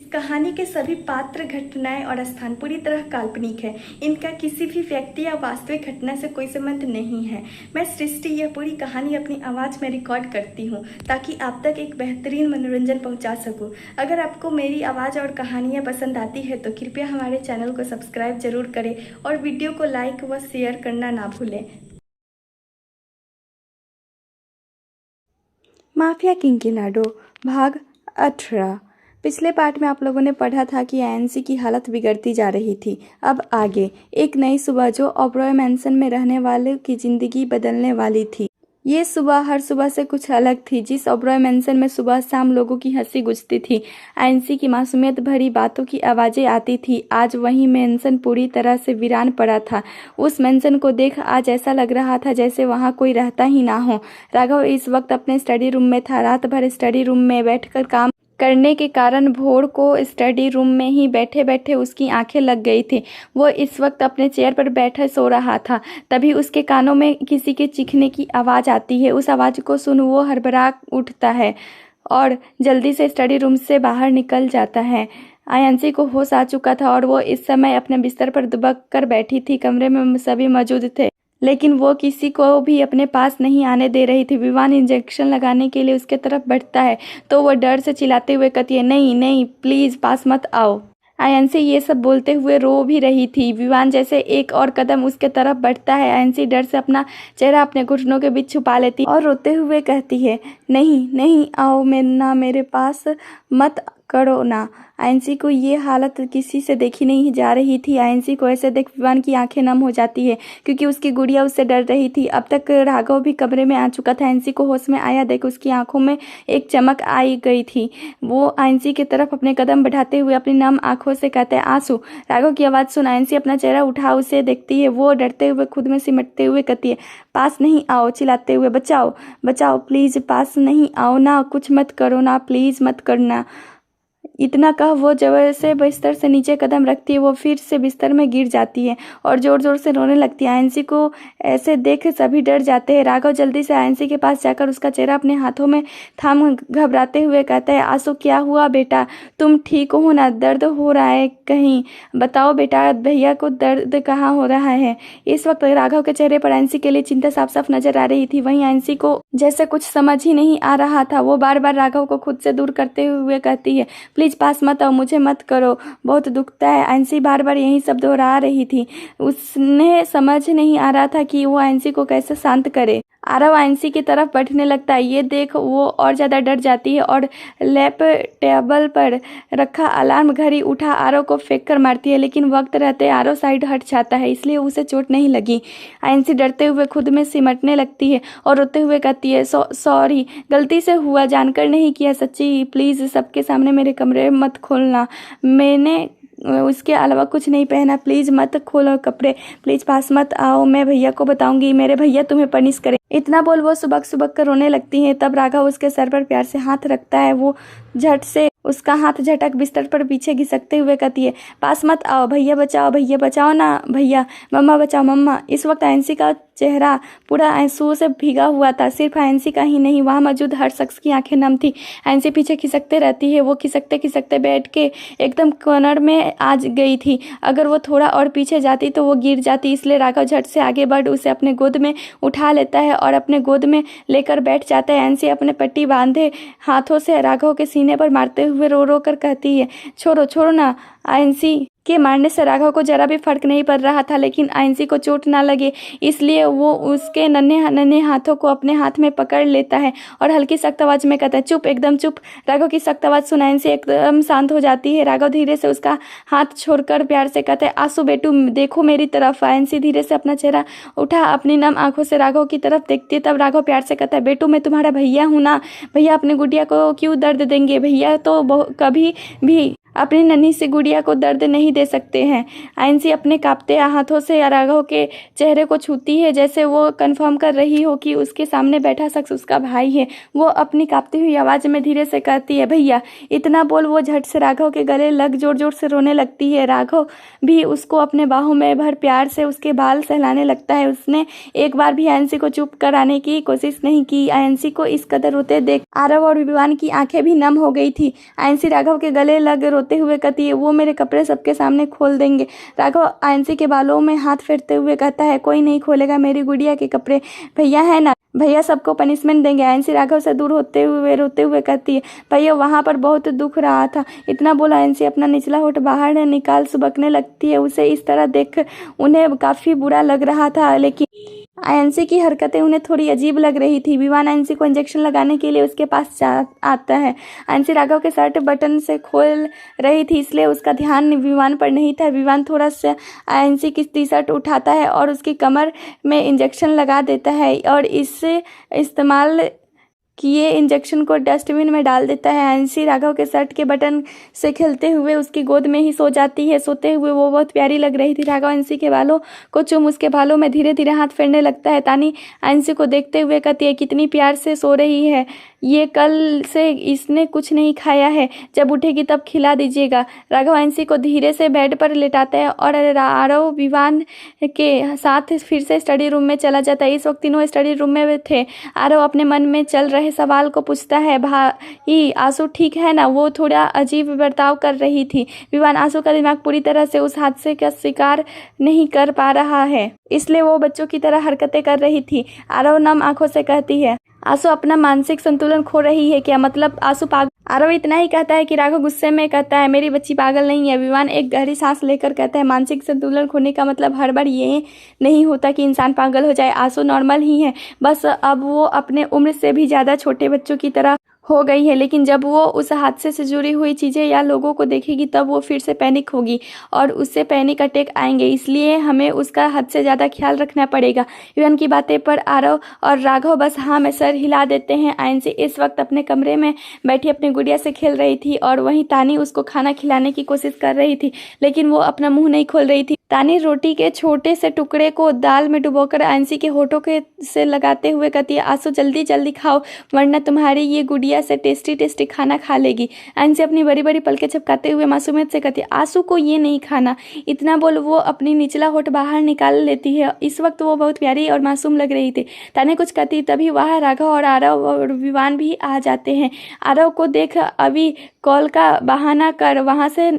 इस कहानी के सभी पात्र, घटनाएं और स्थान पूरी तरह काल्पनिक है। इनका किसी भी व्यक्ति या वास्तविक घटना से कोई संबंध नहीं है। मैं सृष्टि यह पूरी कहानी अपनी आवाज़ में रिकॉर्ड करती हूँ ताकि आप तक एक बेहतरीन मनोरंजन पहुँचा सकूँ। अगर आपको मेरी आवाज़ और कहानियाँ पसंद आती है तो कृपया हमारे चैनल को सब्सक्राइब जरूर करें और वीडियो को लाइक व शेयर करना ना भूलें। माफिया किंग की लाडो भाग 18। पिछले पार्ट में आप लोगों ने पढ़ा था कि आयंसी की हालत बिगड़ती जा रही थी। अब आगे एक नई सुबह जो ओबरॉय मैंसन में रहने वाले की जिंदगी बदलने वाली थी। ये सुबह हर सुबह से कुछ अलग थी। जिस ओबरॉय मैंसन में सुबह शाम लोगों की हंसी गूंजती थी, आयंसी की मासूमियत भरी बातों की आवाज़ें आती थी, आज वही मैंसन पूरी तरह से वीरान पड़ा था। उस मैंसन को देख आज ऐसा लग रहा था जैसे वहाँ कोई रहता ही ना हो। राघव इस वक्त अपने स्टडी रूम में था। रात भर स्टडी रूम में बैठकर काम करने के कारण भोर को स्टडी रूम में ही बैठे बैठे उसकी आंखें लग गई थी। वो इस वक्त अपने चेयर पर बैठा सो रहा था। तभी उसके कानों में किसी के चीखने की आवाज़ आती है। उस आवाज़ को सुन वो हड़बड़ा उठता है और जल्दी से स्टडी रूम से बाहर निकल जाता है। आयंसी को होश आ चुका था और वो इस समय अपने बिस्तर पर दुबक कर बैठी थी। कमरे में सभी मौजूद थे लेकिन वो किसी को भी अपने पास नहीं आने दे रही थी। विवान इंजेक्शन लगाने के लिए उसके तरफ बढ़ता है तो वो डर से चिल्लाते हुए कहती है, नहीं नहीं प्लीज़ पास मत आओ। आयंसी ये सब बोलते हुए रो भी रही थी। विवान जैसे एक और कदम उसके तरफ बढ़ता है। आयंसी डर से अपना चेहरा अपने घुटनों के बीच छुपा लेती और रोते हुए कहती है, नहीं नहीं आओ, मेरे पास मत करो ना। आयंसी को ये हालत किसी से देखी नहीं जा रही थी। आयंसी को ऐसे देख विवान की आंखें नम हो जाती है क्योंकि उसकी गुड़िया उससे डर रही थी। अब तक राघव भी कमरे में आ चुका था। आयंसी को होश में आया देख उसकी आंखों में एक चमक आई गई थी। वो आयंसी की तरफ अपने कदम बढ़ाते हुए अपनी नम आंखों से कहते हैं, आंसू। राघव की आवाज़ सुन आयंसी अपना चेहरा उठा उसे देखती है। वो डरते हुए खुद में सिमटते हुए कहती है, पास नहीं आओ, चिल्लाते हुए, बचाओ बचाओ प्लीज़, पास नहीं आओ ना, कुछ मत करो ना, प्लीज़ मत करना। इतना कह वो जबर से बिस्तर से नीचे कदम रखती है। वो फिर से बिस्तर में गिर जाती है और जोर जोर से रोने लगती है। आयंसी को ऐसे देख सभी डर जाते हैं। राघव जल्दी से आयंसी के पास जाकर उसका चेहरा अपने हाथों में थाम घबराते हुए कहता है, आंसू क्या हुआ बेटा, तुम ठीक हो ना, दर्द हो रहा है कहीं, बताओ बेटा, भैया को दर्द कहाँ हो रहा है। इस वक्त राघव के चेहरे पर आयंसी के लिए चिंता साफ साफ नजर आ रही थी। वहीं आयंसी को जैसे कुछ समझ ही नहीं आ रहा था। वो बार बार राघव को खुद से दूर करते हुए कहती है, प्लीज़ पास मत आओ, मुझे मत करो, बहुत दुखता है। आयंसी बार बार यही सब दोहरा रही थी। उसने समझ नहीं आ रहा था कि वो आयंसी को कैसे शांत करे। आरव आयंसी की तरफ बढ़ने लगता है। ये देख वो और ज़्यादा डर जाती है और लैप टेबल पर रखा अलार्म घड़ी उठा आरव को फेंक कर मारती है, लेकिन वक्त रहते आरव साइड हट जाता है, इसलिए उसे चोट नहीं लगी। आयंसी डरते हुए खुद में सिमटने लगती है और रोते हुए कहती है, सॉरी, गलती से हुआ, जानकर नहीं किया, सच्ची, प्लीज़ सबके सामने मेरे कमरे मत खोलना, मैंने उसके अलावा कुछ नहीं पहना, प्लीज़ मत खोलो कपड़े, प्लीज़ पास मत आओ, मैं भैया को बताऊंगी, मेरे भैया तुम्हें पनिश करें। इतना बोल वो सुबक सुबक कर रोने लगती है। तब राघव उसके सर पर प्यार से हाथ रखता है। वो झट से उसका हाथ झटक बिस्तर पर पीछे घिसकते हुए कहती है, पास मत आओ, भैया बचाओ ना भैया, मम्मा बचाओ मम्मा। इस वक्त आयंसी का चेहरा पूरा आंसुओं से भीगा हुआ था। सिर्फ आयंसी का ही नहीं, वहाँ मौजूद हर शख्स की आंखें नम थी। आयंसी पीछे खिसकते रहती है। वो खिसकते खिसकते बैठ के एकदम कॉर्नर में आ गई थी। अगर वो थोड़ा और पीछे जाती तो वो गिर जाती, इसलिए राघव झट से आगे बढ़ उसे अपने गोद में उठा लेता है और अपने गोद में लेकर बैठ जाता है। आयंसी अपने पट्टी बांधे हाथों से राघव के सीने पर मारते हुए रो रो कर कहती है, छोड़ो ना। आयंसी के मारने से राघव को जरा भी फर्क नहीं पड़ रहा था, लेकिन आयंसी को चोट ना लगे इसलिए वो उसके नन्हे नन्हे हाथों को अपने हाथ में पकड़ लेता है और हल्की सख्त आवाज में कहता है, चुप, एकदम चुप। राघव की सख्त आवाज सुन आयंसी एकदम शांत हो जाती है। राघव धीरे से उसका हाथ छोड़कर प्यार से कहता है, आंसू बेटू देखो मेरी तरफ। आयंसी धीरे से अपना चेहरा उठा अपनी नम आंखों से राघव की तरफ देखती है। तब राघव प्यार से कहता है, बेटू मैं तुम्हारा भैया हूँ ना, भैया अपनी गुड़िया को क्यों दर्द देंगे, भैया तो कभी भी अपनी नन्ही सी गुड़िया को दर्द नहीं दे सकते हैं। आयंसी अपने कांपते हाथों से राघव के चेहरे को छूती है, जैसे वो कंफर्म कर रही हो कि उसके सामने बैठा शख्स उसका भाई है। वो अपनी कांपती हुई आवाज़ में धीरे से कहती है, भैया। इतना बोल वो झट से राघव के गले लग जोर जोर से रोने लगती है। राघव भी उसको अपने बाहों में भर प्यार से उसके बाल सहलाने लगता है। उसने एक बार भी आयंसी को चुप कराने की कोशिश नहीं की। आयंसी को इस कदर रोते देख आरव और विवान की आंखें भी नम हो गई थी। आयंसी राघव के गले लग होते हुए कहती है, वो मेरे कपड़े सबके सामने खोल देंगे। राघव आयंसी के बालों में हाथ फेरते हुए कहता है, कोई नहीं खोलेगा मेरी गुड़िया के कपड़े, भैया है ना, भैया सबको पनिशमेंट देंगे। आयंसी राघव से दूर होते हुए रोते हुए कहती है, भैया वहाँ पर बहुत दुख रहा था। इतना बोला आयंसी अपना निचला होठ बाहर निकाल सुबकने लगती है। उसे इस तरह देख उन्हें काफ़ी बुरा लग रहा था, लेकिन आयंसी की हरकतें उन्हें थोड़ी अजीब लग रही थी। विवान आयंसी को इंजेक्शन लगाने के लिए उसके पास आता है। आयंसी राघव के शर्ट बटन से खोल रही थी, इसलिए उसका ध्यान विवान पर नहीं था। विवान थोड़ा सा आयंसी की टी शर्ट उठाता है और उसकी कमर में इंजेक्शन लगा देता है और इससे इस्तेमाल किए इंजेक्शन को डस्टबिन में डाल देता है। आयंसी राघव के शर्ट के बटन से खेलते हुए उसकी गोद में ही सो जाती है। सोते हुए वो बहुत प्यारी लग रही थी। राघव आयंसी के बालों को चूम उसके बालों में धीरे धीरे हाथ फेरने लगता है। तानी आयंसी को देखते हुए कहती है, कितनी प्यार से सो रही है ये, कल से इसने कुछ नहीं खाया है, जब उठेगी तब खिला दीजिएगा। राघव आयंसी को धीरे से बेड पर लेटाता है और आरव विवान के साथ फिर से स्टडी रूम में चला जाता है। इस वक्त तीनों स्टडी रूम में थे। आरव अपने मन में चल रहे सवाल को पूछता है, भाई आंसू ठीक है ना? वो थोड़ा अजीब बर्ताव कर रही थी। विवान आंसू का दिमाग पूरी तरह से उस हादसे का शिकार नहीं कर पा रहा है, इसलिए वो बच्चों की तरह हरकतें कर रही थी। आरव नम आंखों से कहती है, आंसू अपना मानसिक संतुलन खो रही है क्या? मतलब आंसू पागल? आरव इतना ही कहता है कि राघव गुस्से में कहता है, मेरी बच्ची पागल नहीं है। विवान एक गहरी सांस लेकर कहता है, मानसिक संतुलन खोने का मतलब हर बार ये नहीं होता कि इंसान पागल हो जाए। आंसू नॉर्मल ही है, बस अब वो अपने उम्र से भी ज़्यादा छोटे बच्चों की तरह हो गई है। लेकिन जब वो उस हादसे से जुड़ी हुई चीज़ें या लोगों को देखेगी तब वो फिर से पैनिक होगी और उससे पैनिक अटैक आएंगे, इसलिए हमें उसका हद से ज़्यादा ख्याल रखना पड़ेगा। विवान की बातें पर आरव और राघव बस हाँ में सर हिला देते हैं। आयंसी इस वक्त अपने कमरे में बैठी अपनी गुड़िया से खेल रही थी और वहीं तानी उसको खाना खिलाने की कोशिश कर रही थी, लेकिन वो अपना मुंह नहीं खोल रही थी। तानी रोटी के छोटे से टुकड़े को दाल में डुबोकर आयंसी के होठों के से लगाते हुए कहती है, आंसू जल्दी जल्दी खाओ वरना तुम्हारी ये गुड़िया से टेस्टी टेस्टी खाना खा लेगी। आयंसी अपनी बड़ी बड़ी पलकें झपकाते हुए मासूमियत से कहती है, आंसू को ये नहीं खाना। इतना बोल वो अपनी निचला होठ बाहर निकाल लेती है। इस वक्त वो बहुत प्यारी और मासूम लग रही थी। तानी कुछ कहती तभी वहाँ राघव और आरव और विवान भी आ जाते हैं। आरव को देख अभी कॉल का बहाना कर वहाँ से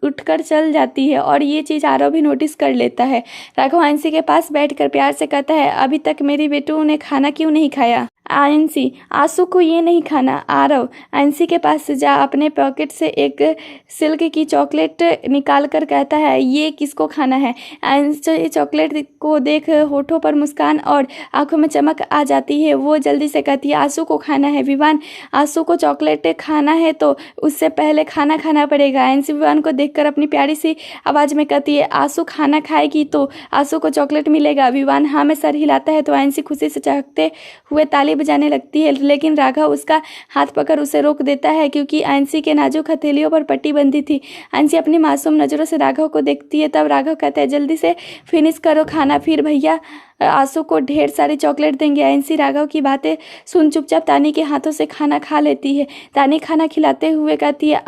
उठकर चल जाती है और ये चीज़ आरव भी नोटिस कर लेता है। राघव आयंसी के पास बैठकर प्यार से कहता है, अभी तक मेरी बेटू ने खाना क्यों नहीं खाया? आयंसी, आंसू को ये नहीं खाना। आरव आयंसी के पास जा अपने पॉकेट से एक सिल्क की चॉकलेट निकाल कर कहता है, ये किसको खाना है? आयंसी चॉकलेट को देख होठों पर मुस्कान और आंखों में चमक आ जाती है। वो जल्दी से कहती है, आंसू को खाना है। विवान, आंसू को चॉकलेट खाना है तो उससे पहले खाना खाना पड़ेगा। आयंसी विवान को देखकर अपनी प्यारी सी आवाज़ में कहती है, आंसू खाना खाएगी तो आंसू को चॉकलेट मिलेगा। विवान हाँ में सर हिलाता है तो आयंसी खुशी से चहकते हुए ताली बजाने लगती है, लेकिन राघव उसका हाथ पकड़ उसे रोक देता है क्योंकि आयंसी के नाजुक हथेलियों पर पट्टी बंधी थी। आयंसी अपनी मासूम नज़रों से राघव को देखती है। तब राघव कहता है, जल्दी से फिनिश करो खाना, फिर भैया आंसू को ढेर सारी चॉकलेट देंगे। आयंसी राघव की बातें सुन चुपचाप तानी के हाथों से खाना खा लेती है। तानी खाना खिलाते हुए कहती है,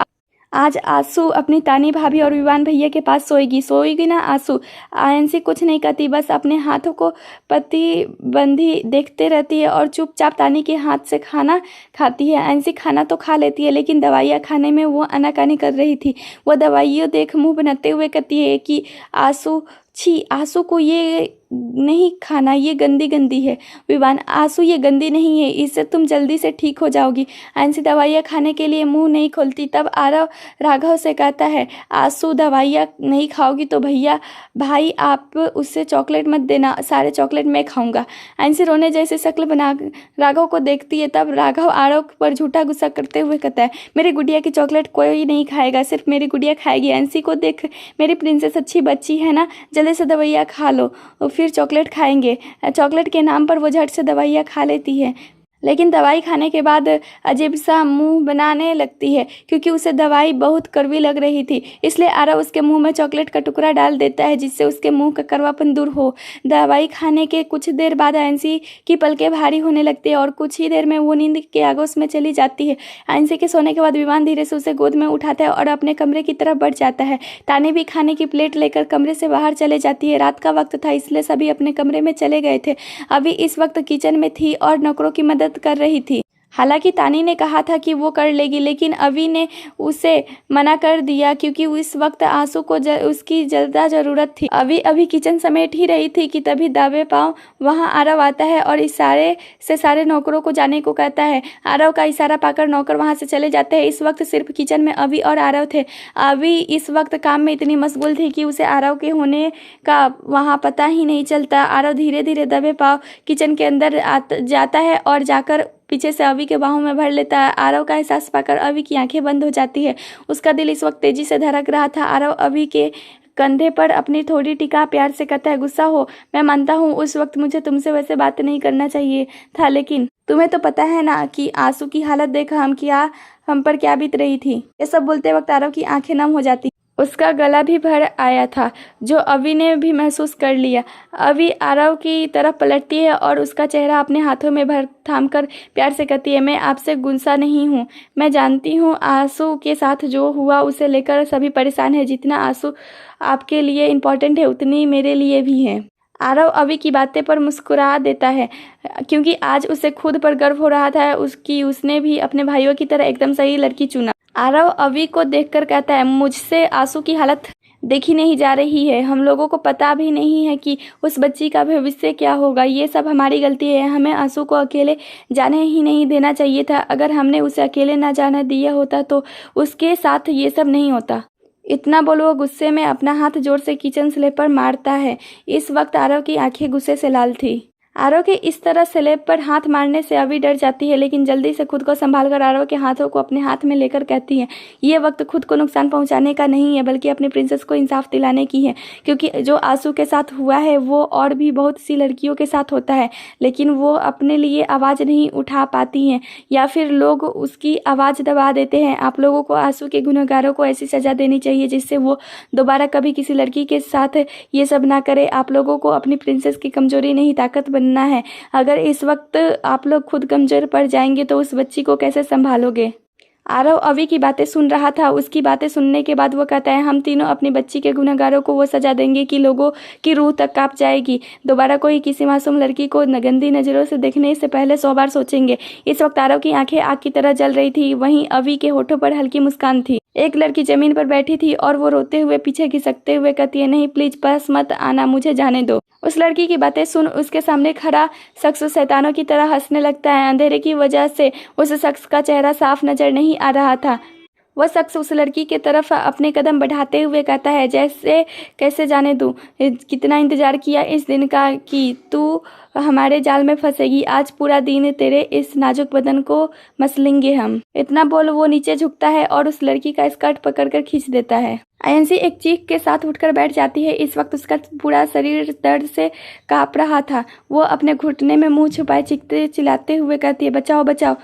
आज आंसू अपनी तानी भाभी और विवान भैया के पास सोएगी ना आंसू? आयंसी कुछ नहीं कहती, बस अपने हाथों को प्रतिबंधी देखते रहती है और चुपचाप तानी के हाथ से खाना खाती है। आयंसी खाना तो खा लेती है, लेकिन दवाइयाँ खाने में वो आनाकानी कर रही थी। वो दवाइयों देख मुंह बनाते हुए कहती है कि आंसू, छी, आंसू को ये नहीं खाना, ये गंदी गंदी है। विवान, आंसू ये गंदी नहीं है, इससे तुम जल्दी से ठीक हो जाओगी। आयंसी दवाइयाँ खाने के लिए मुंह नहीं खोलती। तब आरव राघव से कहता है, आंसू दवाइयाँ नहीं खाओगी तो भैया भाई आप उससे चॉकलेट मत देना, सारे चॉकलेट मैं खाऊंगा। आयंसी रोने जैसे शक्ल बना राघव को देखती है। तब राघव आरव पर झूठा गुस्सा करते हुए कहता है, मेरी गुड़िया की चॉकलेट कोई नहीं खाएगा, सिर्फ मेरी गुड़िया खाएगी। आयंसी को देख, मेरी प्रिंसेस अच्छी बच्ची है ना, जल्दी से दवाइयाँ खा लो फिर चॉकलेट खाएंगे। चॉकलेट के नाम पर वो झट से दवाइयाँ खा लेती है, लेकिन दवाई खाने के बाद अजीब सा मुंह बनाने लगती है क्योंकि उसे दवाई बहुत कड़वी लग रही थी। इसलिए आरव उसके मुंह में चॉकलेट का टुकड़ा डाल देता है जिससे उसके मुंह का कड़वापन दूर हो। दवाई खाने के कुछ देर बाद आयंसी की पलकें भारी होने लगती है और कुछ ही देर में वो नींद के आगोश में चली जाती है। आयंसी के सोने के बाद विवान धीरे से उसे गोद में उठाता है और अपने कमरे की तरफ बढ़ जाता है। तानी भी खाने की प्लेट लेकर कमरे से बाहर चले जाती है। रात का वक्त था, इसलिए सभी अपने कमरे में चले गए थे। अभी इस वक्त किचन में थी और नौकरों की मदद कर रही थी। हालांकि तानी ने कहा था कि वो कर लेगी, लेकिन अवी ने उसे मना कर दिया क्योंकि इस वक्त आंसू को उसकी ज़्यादा ज़रूरत थी। अवी अभी किचन समेट ही रही थी कि तभी दावे पाँव वहाँ आरव आता है और इशारे से सारे नौकरों को जाने को कहता है। आरव का इशारा पाकर नौकर वहाँ से चले जाते हैं। इस वक्त सिर्फ किचन में अवी और आरव थे। अवी इस वक्त काम में इतनी मशगूल थी कि उसे आरव के होने का वहाँ पता ही नहीं चलता। आरव धीरे धीरे दबे पाँव किचन के अंदर जाता है और जाकर पीछे से अवी के बाहों में भर लेता है। आरव का एहसास पाकर अवी की आंखें बंद हो जाती है। उसका दिल इस वक्त तेजी से धड़क रहा था। आरव अवी के कंधे पर अपनी थोड़ी टिका प्यार से कहता है, गुस्सा हो, मैं मानता हूँ उस वक्त मुझे तुमसे वैसे बात नहीं करना चाहिए था, लेकिन तुम्हें तो पता है ना कि आंसू की हालत देख हम पर क्या बीत रही थी। ये सब बोलते वक्त आरव की आंखें नम हो जाती। उसका गला भी भर आया था, जो अवी ने भी महसूस कर लिया। अवी आरव की तरफ पलटती है और उसका चेहरा अपने हाथों में भर थामकर प्यार से कहती है, मैं आपसे गुस्सा नहीं हूँ। मैं जानती हूँ आंसू के साथ जो हुआ उसे लेकर सभी परेशान है। जितना आंसू आपके लिए इम्पोर्टेंट है उतनी मेरे लिए भी है। आरव अवी की बातें पर मुस्कुरा देता है क्योंकि आज उसे खुद पर गर्व हो रहा था उसने भी अपने भाइयों की तरह एकदम सही लड़की चुना। आरव अवी को देखकर कहता है, मुझसे आंसू की हालत देखी नहीं जा रही है। हम लोगों को पता भी नहीं है कि उस बच्ची का भविष्य क्या होगा। ये सब हमारी गलती है। हमें आंसू को अकेले जाने ही नहीं देना चाहिए था। अगर हमने उसे अकेले ना जाने दिया होता तो उसके साथ ये सब नहीं होता। इतना बोल वो गुस्से में अपना हाथ जोर से किचन स्लैब पर मारता है। इस वक्त आरव की आंखें गुस्से से लाल थी। आरव के इस तरह स्लैब पर हाथ मारने से अवी डर जाती है, लेकिन जल्दी से खुद को संभालकर आरव के हाथों को अपने हाथ में लेकर कहती है, ये वक्त खुद को नुकसान पहुंचाने का नहीं है बल्कि अपनी प्रिंसेस को इंसाफ दिलाने की है। क्योंकि जो आंसू के साथ हुआ है वो और भी बहुत सी लड़कियों के साथ होता है, लेकिन वो अपने लिए आवाज़ नहीं उठा पाती हैं या फिर लोग उसकी आवाज़ दबा देते हैं। आप लोगों को आंसू के गुनहगारों को ऐसी सज़ा देनी चाहिए जिससे वो दोबारा कभी किसी लड़की के साथ ये सब ना करे। आप लोगों को अपनी प्रिंसेस की कमजोरी नहीं ताकत बनना है। अगर इस वक्त आप लोग खुद कमजोर पड़ जाएंगे तो उस बच्ची को कैसे संभालोगे। आरव अवी की बातें सुन रहा था। उसकी बातें सुनने के बाद वो कहता है, हम तीनों अपनी बच्ची के गुनहगारों को वो सजा देंगे कि लोगों की रूह तक कांप जाएगी। दोबारा कोई किसी मासूम लड़की को गंदी नज़रों से देखने से पहले 100 बार सोचेंगे। इस वक्त आरव की आंखें आग की तरह जल रही थी। वहीं अवी के होठों पर हल्की मुस्कान थी। एक लड़की जमीन पर बैठी थी और वो रोते हुए पीछे खिसकते हुए कहती है, नहीं प्लीज पास मत आना, मुझे जाने दो। उस लड़की की बातें सुन उसके सामने खड़ा शख्स शैतानों की तरह हंसने लगता है। अंधेरे की वजह से उस शख्स का चेहरा साफ नजर नहीं आ रहा था। वह शख्स उस लड़की की तरफ अपने कदम बढ़ाते हुए कहता है, जैसे कैसे जाने दूं, कितना इंतजार किया इस दिन का कि तू हमारे जाल में फंसेगी। आज पूरा दिन तेरे इस नाजुक बदन को मसलेंगे हम। इतना बोल वो नीचे झुकता है और उस लड़की का स्कर्ट पकड़कर खींच देता है। आयंसी एक चीख के साथ उठकर बैठ जाती है। इस वक्त उसका पूरा शरीर दर्द से कांप रहा था। वो अपने घुटने में मुंह छुपाए चीखते चिल्लाते हुए कहती है, बचाओ बचाओ।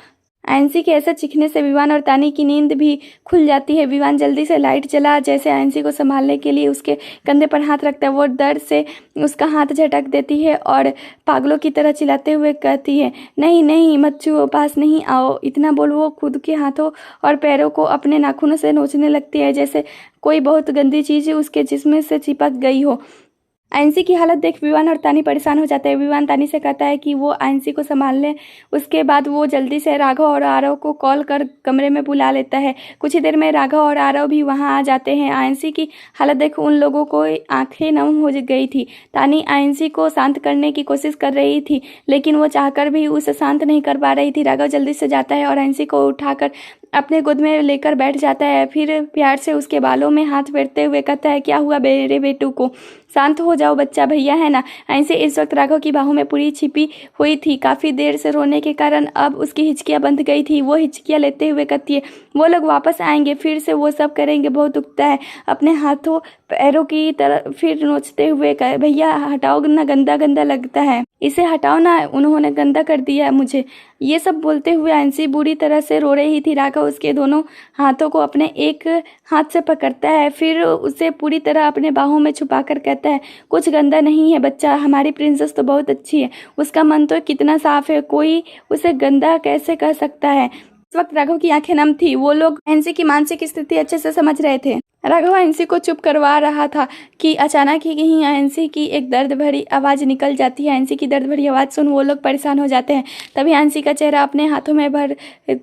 आयंसी के ऐसे चीखने से विवान और तानी की नींद भी खुल जाती है। विवान जल्दी से लाइट जला जैसे आयंसी को संभालने के लिए उसके कंधे पर हाथ रखता है। वो दर्द से उसका हाथ झटक देती है और पागलों की तरह चिल्लाते हुए कहती है, नहीं नहीं मत छुओ, पास नहीं आओ। इतना बोल वो खुद के हाथों और पैरों को अपने नाखूनों से नोचने लगती है जैसे कोई बहुत गंदी चीज़ उसके जिस्म से चिपक गई हो। आयंसी की हालत देख विवान और तानी परेशान हो जाते हैं। विवान तानी से कहता है कि वो आयंसी को संभाल ले। उसके बाद वो जल्दी से राघव और आरव को कॉल कर कमरे में बुला लेता है। कुछ ही देर में राघव और आरव भी वहां आ जाते हैं। आयंसी की हालत देख उन लोगों को आंखें नम हो गई थी। तानी आयंसी को शांत करने की कोशिश कर रही थी, लेकिन वो चाहकर भी उसे शांत नहीं कर पा रही थी। राघव जल्दी से जाता है और आयंसी को उठाकर अपने गोद में लेकर बैठ जाता है। फिर प्यार से उसके बालों में हाथ फेरते हुए कहता है, क्या हुआ मेरे बेटू को, शांत हो जाओ, बच्चा भैया है ना। ऐसे इस वक्त राघव की बाहों में पूरी छिपी हुई थी। काफ़ी देर से रोने के कारण अब उसकी हिचकियाँ बंध गई थी। वो हिचकियाँ लेते हुए कहती है, वो लोग वापस आएंगे, फिर से वो सब करेंगे, बहुत दुखता है। अपने हाथों पैरों की तरफ फिर नोचते हुए कहे, भैया हटाओ ना, गंदा गंदा लगता है, इसे हटाओ ना, उन्होंने गंदा कर दिया है मुझे। ये सब बोलते हुए आयंसी बुरी तरह से रो रही थी। राघव उसके दोनों हाथों को अपने एक हाथ से पकड़ता है, फिर उसे पूरी तरह अपने बाहों में छुपाकर कहता है, कुछ गंदा नहीं है बच्चा, हमारी प्रिंसेस तो बहुत अच्छी है, उसका मन तो कितना साफ है, कोई उसे गंदा कैसे कह सकता है। इस वक्त राघव की आंखें नम थी। वो लोग आयंसी की मानसिक स्थिति अच्छे से समझ रहे थे। राघव आयंसी को चुप करवा रहा था कि अचानक ही आयंसी की एक दर्द भरी आवाज़ निकल जाती है। आयंसी की दर्द भरी आवाज़ सुन वो लोग परेशान हो जाते हैं। तभी आयंसी का चेहरा अपने हाथों में भर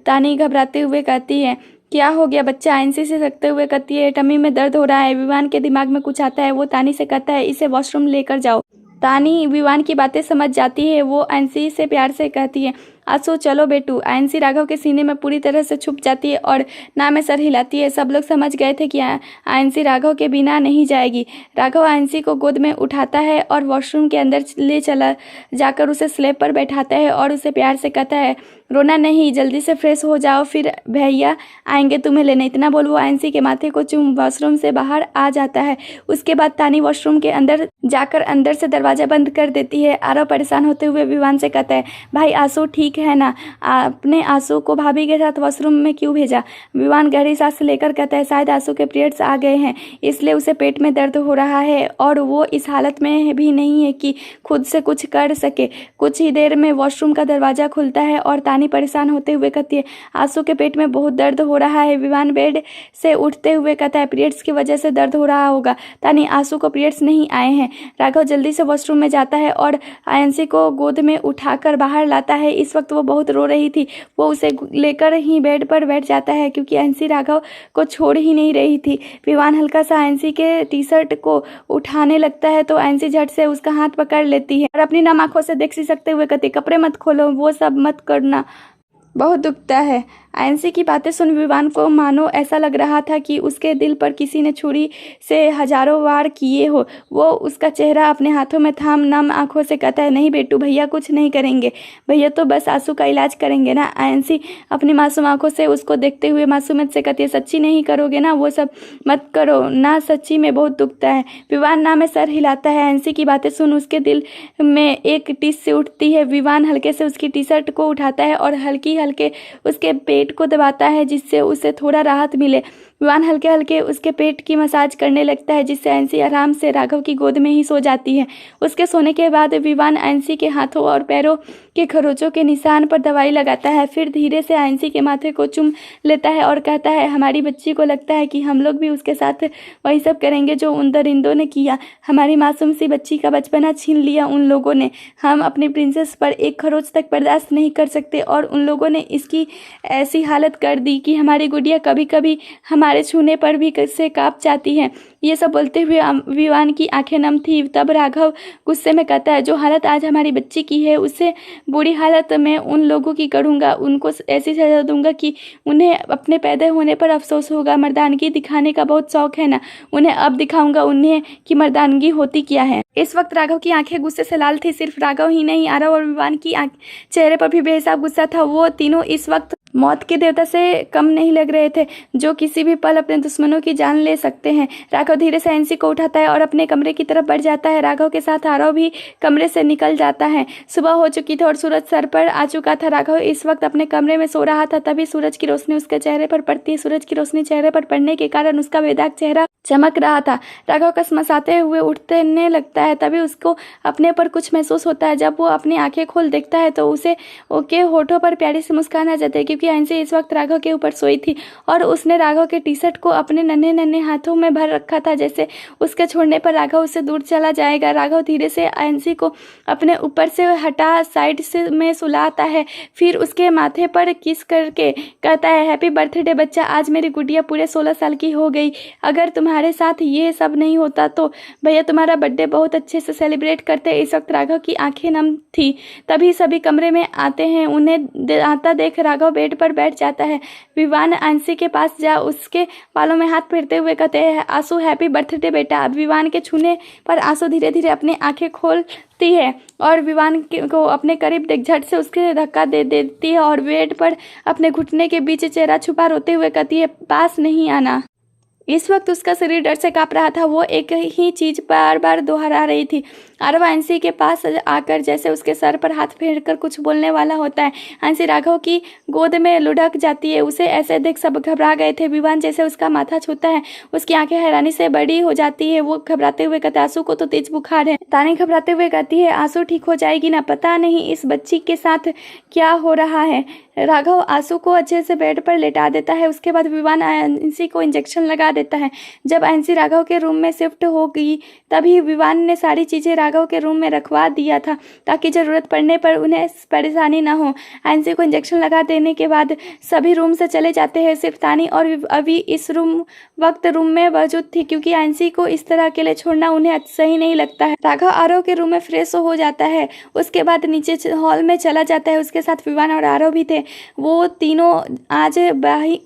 तानी घबराते हुए कहती है, क्या हो गया बच्चा? आयंसी से सकते हुए कहती है, टमी में दर्द हो रहा है। विवान के दिमाग में कुछ आता है। वो तानी से कहता है, इसे वॉशरूम लेकर जाओ। तानी विवान की बातें समझ जाती है। वो आयंसी से प्यार से कहती है, आंसू चलो बेटू। आयंसी राघव के सीने में पूरी तरह से छुप जाती है और ना में सर हिलाती है। सब लोग समझ गए थे कि आयंसी राघव के बिना नहीं जाएगी। राघव आयंसी को गोद में उठाता है और वॉशरूम के अंदर ले चला जाकर उसे स्लेब पर बैठाता है और उसे प्यार से कहता है, रोना नहीं, जल्दी से फ्रेश हो जाओ, फिर भैया आएंगे तुम्हें लेने। इतना बोल वो आयंसी के माथे को चूम वॉशरूम से बाहर आ जाता है। उसके बाद तानी वॉशरूम के अंदर जाकर अंदर से दरवाज़ा बंद कर देती है। आरव परेशान होते हुए विवान से कहता है, भाई आंसू ठीक है ना? आपने आंसू को भाभी के साथ वॉशरूम में क्यों भेजा? विवान गहरी सांस लेकर कहता है, शायद आंसू के पीरियड्स आ गए हैं, इसलिए उसे पेट में दर्द हो रहा है और वो इस हालत में भी नहीं है कि खुद से कुछ कर सके। कुछ ही देर में वॉशरूम का दरवाज़ा खुलता है और तानी परेशान होते हुए कहती है, आंसू के पेट में बहुत दर्द हो रहा है। विवान बेड से उठते हुए कहता है, पीरियड्स की वजह से दर्द हो रहा होगा। तानी, आंसू को पीरियड्स नहीं आए हैं। राघव जल्दी से वॉशरूम में जाता है और आयंसी को गोद में उठाकर बाहर लाता है। इस वक्त वो बहुत रो रही थी। वो उसे लेकर ही बेड पर बैठ जाता है क्योंकि आयंसी राघव को छोड़ ही नहीं रही थी। विवान हल्का सा आयंसी के टी शर्ट को उठाने लगता है तो आयंसी झट से उसका हाथ पकड़ लेती है और अपनी नम आंखों से देख सकते हुए कहती, कपड़े मत खोलो, वो सब मत करना, बहुत दुखता है। आयंसी की बातें सुन विवान को मानो ऐसा लग रहा था कि उसके दिल पर किसी ने छुरी से हजारों वार किए हो। वो उसका चेहरा अपने हाथों में थाम नम आंखों से कहता है, नहीं बेटू, भैया कुछ नहीं करेंगे, भैया तो बस आंसू का इलाज करेंगे ना। आयंसी अपनी मासूम आंखों से उसको देखते हुए मासूमियत से कहती है, सच्ची नहीं करोगे ना? वो सब मत करो ना, सच्ची में बहुत दुखता है। विवान ना में सर हिलाता है। आयंसी की बातें सुन उसके दिल में एक टिस से उठती है। विवान हल्के से उसकी टी शर्ट को उठाता है और हल्के उसके पेट को दबाता है जिससे उसे थोड़ा राहत मिले। विवान हल्के हल्के उसके पेट की मसाज करने लगता है जिससे आयंसी आराम से राघव की गोद में ही सो जाती है। उसके सोने के बाद विवान आयंसी के हाथों और पैरों के खरोंचों के निशान पर दवाई लगाता है। फिर धीरे से आयंसी के माथे को चूम लेता है और कहता है, हमारी बच्ची को लगता है कि हम लोग भी उसके साथ वही सब करेंगे जो उन दरिंदों ने किया। हमारी मासूम सी बच्ची का बचपना छीन लिया उन लोगों ने। हम अपनी प्रिंसेस पर एक खरोच तक बर्दाश्त नहीं कर सकते और उन लोगों ने इसकी ऐसी हालत कर दी कि हमारी गुड़िया कभी कभी हमारे छूने पर भी से कांप जाती है। ये सब बोलते हुए विवान की आंखें नम थी। तब राघव गुस्से में कहता है, जो हालत आज हमारी बच्ची की है उससे बुरी हालत मैं उन लोगों की करूँगा। उनको ऐसी सजा दूंगा कि उन्हें अपने पैदा होने पर अफसोस होगा। मर्दानगी दिखाने का बहुत शौक है ना, उन्हें अब दिखाऊंगा उन्हें कि मर्दानगी होती क्या है। इस वक्त राघव की आंखें गुस्से से लाल थी। सिर्फ राघव ही नहीं, आरव और विवान की चेहरे पर भी बेहिसाब गुस्सा था। वो तीनों इस वक्त मौत के देवता से कम नहीं लग रहे थे जो किसी भी पल अपने दुश्मनों की जान ले सकते हैं। राघव धीरे से आयंसी को उठाता है और अपने कमरे की तरफ बढ़ जाता है। राघव के साथ आरव भी कमरे से निकल जाता है। सुबह हो चुकी थी और सूरज सर पर आ चुका था। राघव इस वक्त अपने कमरे में सो रहा था। तभी सूरज की रोशनी उसके चेहरे पर पड़ती है। सूरज की रोशनी चेहरे पर पड़ने के कारण उसका बेदाग चेहरा चमक रहा था। राघव कसमसाते हुए उठने लगता है। तभी उसको अपने पर कुछ महसूस होता है। जब वो अपनी आंखें खोल देखता है तो उसे के होठों पर प्यारी सी मुस्कान आ जाती है क्योंकि आयंसी इस वक्त राघव के ऊपर सोई थी और उसने राघव के टी शर्ट को अपने नन्हे नन्हे हाथों में भर रखा था, जैसे उसके छोड़ने पर राघव उससे दूर चला जाएगा। राघव धीरे से आयंसी को अपने ऊपर से हटा साइड से में सुलाता है। फिर उसके माथे पर किस करके कहता है, हैप्पी बर्थडे बच्चा, आज मेरी गुड़िया पूरे 16 साल की हो गई। अगर तुम्हारे साथ ये सब नहीं होता तो भैया तुम्हारा बर्थडे बहुत अच्छे से सेलिब्रेट करते। इस वक्त राघव की आंखें नम थी। तभी सभी कमरे में आते हैं। उन्हें आता देख राघव बेड पर बैठ जाता है। विवान आयंसी के पास जा उसके बालों में हाथ फेरते हुए कहते हैं, आंसू हैप्पी बर्थडे बेटा। विवान के छूने पर आंसू धीरे धीरे अपनी आंखें खोलती है और विवान को अपने करीब देख झट से उसके धक्का दे देती है और बेड पर अपने घुटने के बीच चेहरा छुपा रोते हुए कहती है, पास नहीं आना। इस वक्त उसका शरीर डर से कांप रहा था। वो एक ही चीज बार बार दोहरा रही थी, आरव आंसी के पास आकर जैसे उसके सर पर हाथ फेरकर कुछ बोलने वाला होता है। आंसी राघव की गोद में लुढ़क जाती है। उसे ऐसे देख सब घबरा गए थे। विवान जैसे उसका माथा छूता है, उसकी आंखें हैरानी से बड़ी हो जाती है। वो घबराते हुए कहता है, आंसू को तो तेज बुखार है। तानी घबराते हुए कहती है, आंसू ठीक हो जाएगी ना, पता नहीं इस बच्ची के साथ क्या हो रहा है। राघव आंसू को अच्छे से बेड पर लेटा देता है। उसके बाद विवान आंसी को इंजेक्शन लगा देता है। जब आंसी राघव के रूम में शिफ्ट हो गई तभी विवान ने सारी चीजें राघव के रूम में रखवा दिया था ताकि जरूरत पड़ने पर उन्हें परेशानी ना हो। आंसी को इंजेक्शन लगा देने के बाद सभी रूम से चले जाते हैं। सिर्फ तानी और अभी इस रूम में मौजूद थी क्योंकि आंसी को इस तरह अकेले छोड़ना उन्हें सही नहीं लगता है। राघव आरव के रूम में फ्रेश हो जाता है। उसके बाद नीचे हॉल में चला जाता है। उसके साथ विवान और आरव भी थे। वो तीनों आज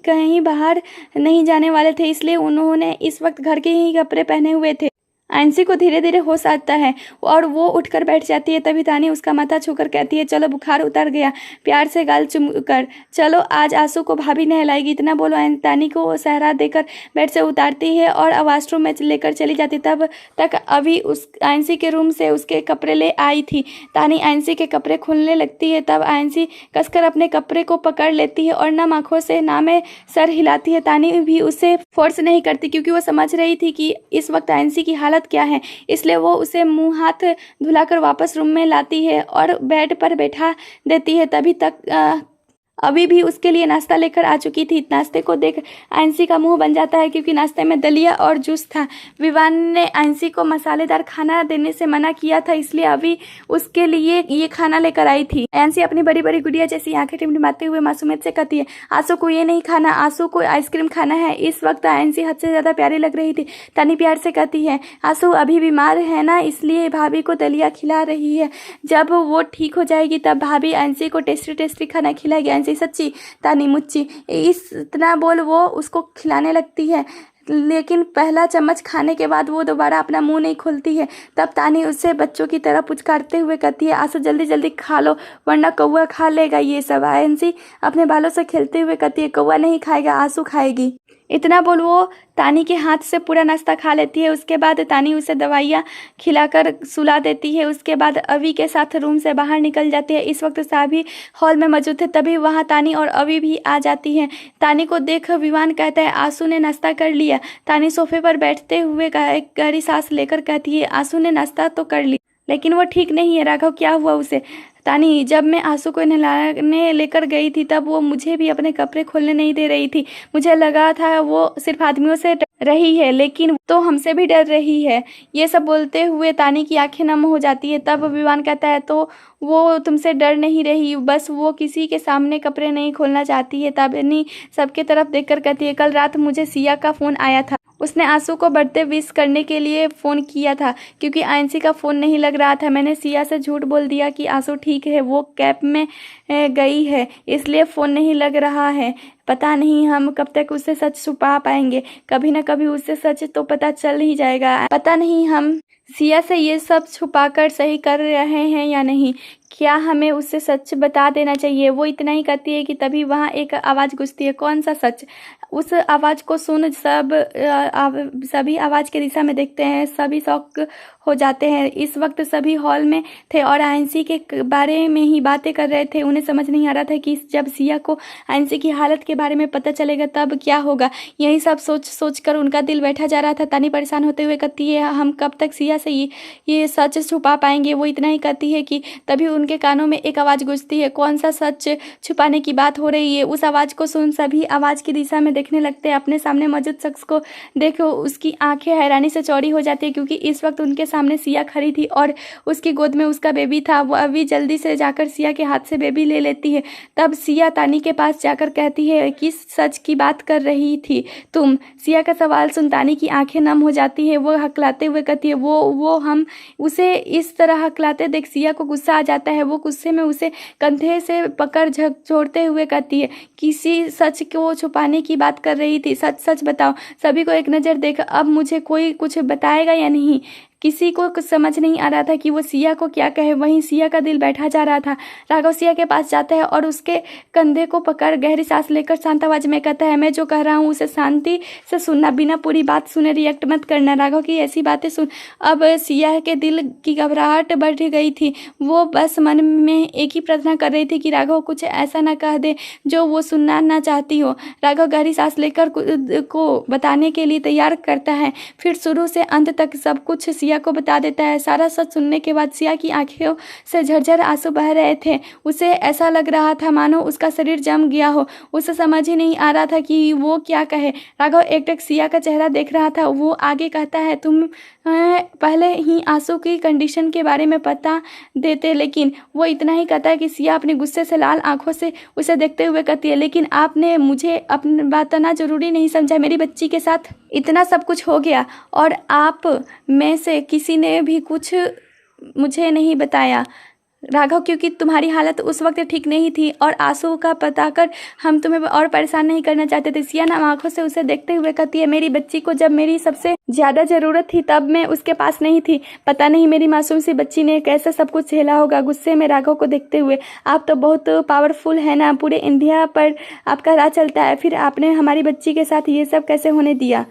कहीं बाहर नहीं जाने वाले थे, इसलिए उन्होंने इस वक्त घर के ही कपड़े पहने हुए थे। आंसी को धीरे धीरे होश आता है और वो उठकर बैठ जाती है। तभी तानी उसका माथा छूकर कहती है, चलो बुखार उतर गया, प्यार से गाल चूम कर चलो, आज आंसू को भाभी नहलाएगी। इतना बोलो तानी को सहरा देकर बेड से उतारती है और वॉशरूम में लेकर चली जाती। तब तक अभी उस आंसी के रूम से उसके कपड़े ले आई थी। तानी आंसी के कपड़े खोलने लगती है। तब आंसी कसकर अपने कपड़े को पकड़ लेती है और नम आंखों से ना में सर हिलाती है। तानी भी उसे फोर्स नहीं करती क्योंकि वो समझ रही थी कि इस वक्त आंसी की हालत क्या है, इसलिए वो उसे मुंह हाथ धुलाकर वापस रूम में लाती है और बेड पर बैठा देती है। तभी तक अभी भी उसके लिए नाश्ता लेकर आ चुकी थी। नाश्ते को देख आंसी का मुंह बन जाता है क्योंकि नाश्ते में दलिया और जूस था। विवान ने आंसी को मसालेदार खाना देने से मना किया था, इसलिए अभी उसके लिए ये खाना लेकर आई थी। आंसी अपनी बड़ी बड़ी गुड़िया जैसी आंखें टिमटिमाते हुए मासूमियत से कहती है, आंसू को ये नहीं खाना, आंसू को आइसक्रीम खाना है। इस वक्त आंसी हद से ज्यादा प्यारी लग रही थी। तानी प्यार से कहती है, आंसू अभी बीमार है ना, इसलिए भाभी को दलिया खिला रही है। जब वो ठीक हो जाएगी तब भाभी आंसी को टेस्टी टेस्टी खाना खिलाएगी। आंसी सच्ची, तानी मुच्ची, इतना बोल वो उसको खिलाने लगती है, लेकिन पहला चम्मच खाने के बाद वो दोबारा अपना मुंह नहीं खोलती है। तब तानी उससे बच्चों की तरह पुचकारते हुए कहती है, आंसू जल्दी जल्दी खा लो वरना कौवा खा लेगा ये सब। आंसी अपने बालों से खेलते हुए कहती है, कौवा नहीं खाएगा, आंसू खाएगी। इतना बोल वो तानी के हाथ से पूरा नाश्ता खा लेती है। उसके बाद तानी उसे दवाइयाँ खिलाकर सुला देती है। उसके बाद अवी के साथ रूम से बाहर निकल जाती है। इस वक्त सभी हॉल में मौजूद थे। तभी वहाँ तानी और अवी भी आ जाती हैं। तानी को देख विवान कहता है, आंसू ने नाश्ता कर लिया। तानी सोफे पर बैठते हुए गहरी सांस लेकर कहती है, आंसू ने नाश्ता तो कर लिया लेकिन वो ठीक नहीं है। राघव क्या हुआ उसे? तानी, जब मैं आंसू को नहलाने लेकर गई थी तब वो मुझे भी अपने कपड़े खोलने नहीं दे रही थी। मुझे लगा था वो सिर्फ आदमियों से डर रही है, लेकिन तो हमसे भी डर रही है। ये सब बोलते हुए तानी की आंखें नम हो जाती है। तब विवान कहता है, तो वो तुमसे डर नहीं रही, बस वो किसी के सामने कपड़े नहीं खोलना चाहती है। तानी सबके तरफ देखकर कहती है, कल रात मुझे सिया का फोन आया था। उसने आंसू को बर्थडे विश करने के लिए फ़ोन किया था क्योंकि आंसी का फ़ोन नहीं लग रहा था। मैंने सिया से झूठ बोल दिया कि आंसू ठीक है, वो कैब में गई है, इसलिए फ़ोन नहीं लग रहा है। पता नहीं हम कब तक उससे सच छुपा पाएंगे, कभी ना कभी उससे सच तो पता चल ही जाएगा। पता नहीं हम सिया से ये सब छुपाकर सही कर रहे हैं या नहीं। क्या हमें उससे सच बता देना चाहिए? वो इतना ही कहती है कि तभी वहाँ एक आवाज़ गूंजती है, कौन सा सच? उस आवाज़ को सुन सभी आवाज़ के दिशा में देखते हैं। सभी शॉक हो जाते हैं। इस वक्त सभी हॉल में थे और आंसी के बारे में ही बातें कर रहे थे। उन्हें समझ नहीं आ रहा था कि जब सिया को आंसी की हालत के बारे में पता चलेगा तब क्या होगा। यही सब सोच कर उनका दिल बैठा जा रहा था। तानी परेशान होते हुए कहती है, हम कब तक सिया से ये सच छुपा पाएंगे? वो इतना ही कहती है कि तभी उनके कानों में एक आवाज़ गूंजती है, कौन सा सच छुपाने की बात हो रही है? उस आवाज़ को सुन सभी आवाज़ की दिशा में देखने लगते हैं। अपने सामने मौजूद शख्स को देखो उसकी आंखें हैरानी से चौड़ी हो जाती है क्योंकि इस वक्त उनके सामने सिया खड़ी थी और उसकी गोद में उसका बेबी था। वो अभी जल्दी से जाकर सिया के हाथ से बेबी ले लेती है। तब सिया तानी के पास जाकर कहती है, किस सच की बात कर रही थी तुम? सिया का सवाल सुन तानी की आंखें नम हो जाती है। वो हकलाते हुए कहती है, वो हम उसे इस तरह हकलाते देख सिया को गुस्सा आ जाता है। वो गुस्से में उसे कंधे से पकड़ झकझोरते हुए कहती है, किसी सच को छुपाने की बात कर रही थी, सच सच बताओ। सभी को एक नज़र देख, अब मुझे कोई कुछ बताएगा या नहीं? किसी को कुछ समझ नहीं आ रहा था कि वो सिया को क्या कहे। वहीं सिया का दिल बैठा जा रहा था। राघव सिया के पास जाता है और उसके कंधे को पकड़ गहरी सांस लेकर शांत आवाज में कहता है, मैं जो कह रहा हूँ उसे शांति से सुनना, बिना पूरी बात सुने रिएक्ट मत करना। राघव की ऐसी बातें सुन अब सिया के दिल की घबराहट बढ़ गई थी। वो बस मन में एक ही प्रार्थना कर रही थी कि राघव कुछ ऐसा ना कह दे जो वो सुनना ना चाहती हो। राघव गहरी सांस लेकर को बताने के लिए तैयार करता है, फिर शुरू से अंत तक सब कुछ सिया को बता देता है। सारा सच सुनने के बाद सिया की आंखों से झरझर आंसू बह रहे थे। उसे ऐसा लग रहा था मानो उसका शरीर जम गया हो। उसे समझ ही नहीं आ रहा था कि वो क्या कहे। राघव एकटक सिया का चेहरा देख रहा था। वो आगे कहता है, तुम पहले ही आंसू की कंडीशन के बारे में बता देते। लेकिन वो इतना ही कहता है कि सिया अपने गुस्से से लाल आंखों से उसे देखते हुए कहती है, लेकिन आपने मुझे अपनी बताना जरूरी नहीं समझा। मेरी बच्ची के साथ इतना सब कुछ हो गया और आप में से किसी ने भी कुछ मुझे नहीं बताया राघव, क्योंकि तुम्हारी हालत उस वक्त ठीक नहीं थी और आंसू का बताकर हम तुम्हें और परेशान नहीं करना चाहते थे। सिया नाम आंखों से उसे देखते हुए कहती है, मेरी बच्ची को जब मेरी सबसे ज्यादा जरूरत थी तब मैं उसके पास नहीं थी। पता नहीं मेरी मासूम सी बच्ची ने कैसे सब कुछ झेला होगा। गुस्से में राघव को देखते हुए, आप तो बहुत पावरफुल है ना, पूरे इंडिया पर आपका राज चलता है, फिर आपने हमारी बच्ची के साथ ये सब कैसे होने दिया,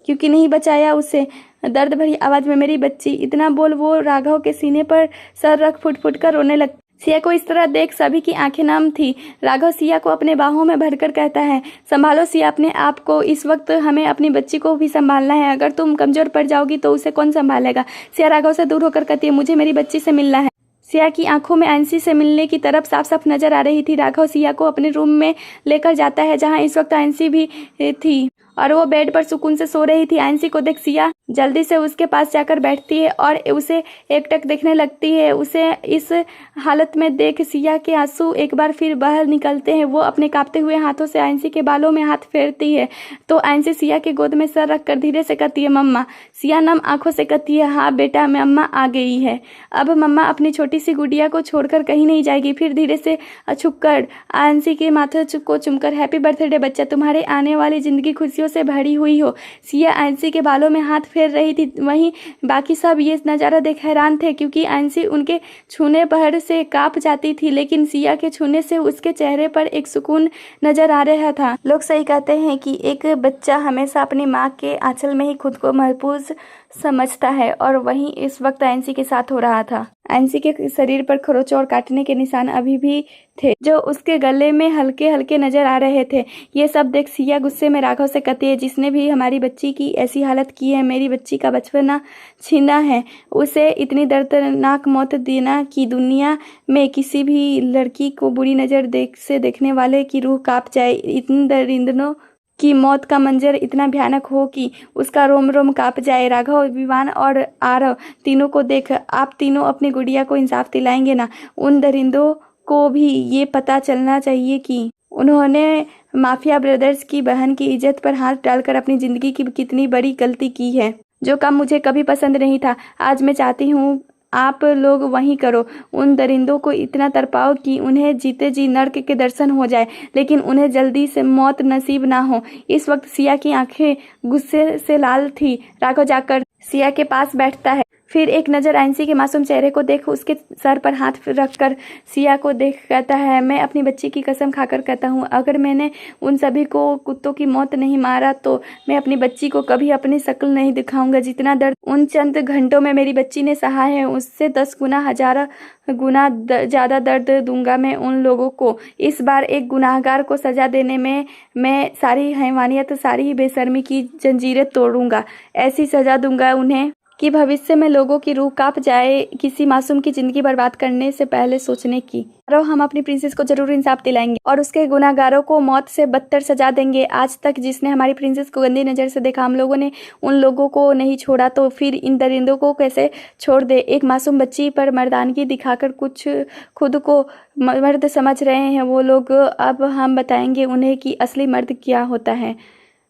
क्योंकि नहीं बचाया उसे। दर्द भरी आवाज में, मेरी बच्ची, इतना बोल वो राघव के सीने पर सर रख फुट फुट कर रोने लग। सिया को इस तरह देख सभी की आंखें नम थी। राघव सिया को अपने बाहों में भरकर कहता है, संभालो सिया अपने आप को, इस वक्त हमें अपनी बच्ची को भी संभालना है। अगर तुम कमजोर पड़ जाओगी तो उसे कौन संभालेगा। सिया राघव से दूर होकर कहती है, मुझे मेरी बच्ची से मिलना है। सिया की आंखों में आंसी से मिलने की तरफ साफ साफ नजर आ रही थी। राघव सिया को अपने रूम में लेकर जाता है जहां इस वक्त आंसी भी थी और वो बेड पर सुकून से सो रही थी। आंसी को देख सिया जल्दी से उसके पास जाकर बैठती है और उसे एकटक देखने लगती है। उसे इस हालत में देख सिया के आंसू एक बार फिर बाहर निकलते हैं। वो अपने कांपते हुए हाथों से आंसी के बालों में हाथ फेरती है तो आंसी सिया के गोद में सर रखकर धीरे से कहती है, मम्मा। सिया नम आंखों से कहती है, हाँ बेटा, मम्मा आ गई है। अब मम्मा अपनी छोटी सी गुड़िया को छोड़कर कहीं नहीं जाएगी। फिर धीरे से छुपकर आंसी के माथे को चुमकर, हैप्पी बर्थडे बच्चा, तुम्हारे आने वाली जिंदगी खुशियों से भरी हुई हो। सिया आंसी के बालों में हाथ फेर रही थी। वहीं बाकी सब ये नजारा देख हैरान थे, क्योंकि आंसी उनके छूने पर से कांप जाती थी, लेकिन सिया के छूने से उसके चेहरे पर एक सुकून नजर आ रहा था। लोग सही कहते हैं कि एक बच्चा हमेशा अपनी माँ के आंचल में ही खुद को महफूज समझता है, और वहीं इस वक्त आंसी के साथ हो रहा था। आंसी के शरीर पर खरोंच और काटने के निशान अभी भी थे जो उसके गले में हल्के हल्के नजर आ रहे थे। ये सब देख सिया गुस्से में राघव से कहती है, जिसने भी हमारी बच्ची की ऐसी हालत की है, मेरी बच्ची का बचपना छीना है, उसे इतनी दर्दनाक मौत देना कि दुनिया में किसी भी लड़की को बुरी नजर देखने वाले की रूह कांप जाए। इन दरिंदों की मौत का मंजर इतना भयानक हो कि उसका रोम रोम कांप जाए। राघव, विवान और आरव तीनों को देख, आप तीनों अपनी गुड़िया को इंसाफ दिलाएंगे ना। उन दरिंदों को भी ये पता चलना चाहिए कि उन्होंने माफिया ब्रदर्स की बहन की इज्जत पर हाथ डालकर अपनी जिंदगी की कितनी बड़ी गलती की है, जो काम मुझे कभी पसंद नहीं था। आज मैं चाहती हूँ आप लोग वही करो, उन दरिंदों को इतना तड़पाओ कि उन्हें जीते जी नर्क के दर्शन हो जाए, लेकिन उन्हें जल्दी से मौत नसीब ना हो। इस वक्त सिया की आंखें गुस्से से लाल थी। राघव जाकर सिया के पास बैठता है, फिर एक नज़र आंसी के मासूम चेहरे को देख उसके सर पर हाथ रखकर सिया को देख कहता है, मैं अपनी बच्ची की कसम खाकर कहता हूँ, अगर मैंने उन सभी को कुत्तों की मौत नहीं मारा तो मैं अपनी बच्ची को कभी अपनी शक्ल नहीं दिखाऊंगा। जितना दर्द उन चंद घंटों में मेरी बच्ची ने सहा है, उससे 10 गुना 1000 गुना ज़्यादा दर्द दूंगा मैं उन लोगों को। इस बार एक गुनाहगार को सजा देने में मैं सारी हैवानियत, सारी बेशर्मी की जंजीरें तोड़ूंगा। ऐसी सजा दूंगा उन्हें कि भविष्य में लोगों की रूह कांप जाए, किसी मासूम की जिंदगी बर्बाद करने से पहले सोचने की। और हम अपनी प्रिंसेस को जरूर इंसाफ दिलाएंगे और उसके गुनाहगारों को मौत से बदतर सजा देंगे। आज तक जिसने हमारी प्रिंसेस को गंदी नज़र से देखा, हम लोगों ने उन लोगों को नहीं छोड़ा, तो फिर इन दरिंदों को कैसे छोड़ दे। एक मासूम बच्ची पर मर्दानगी दिखाकर कुछ खुद को मर्द समझ रहे हैं वो लोग, अब हम बताएंगे उन्हें कि असली मर्द क्या होता है।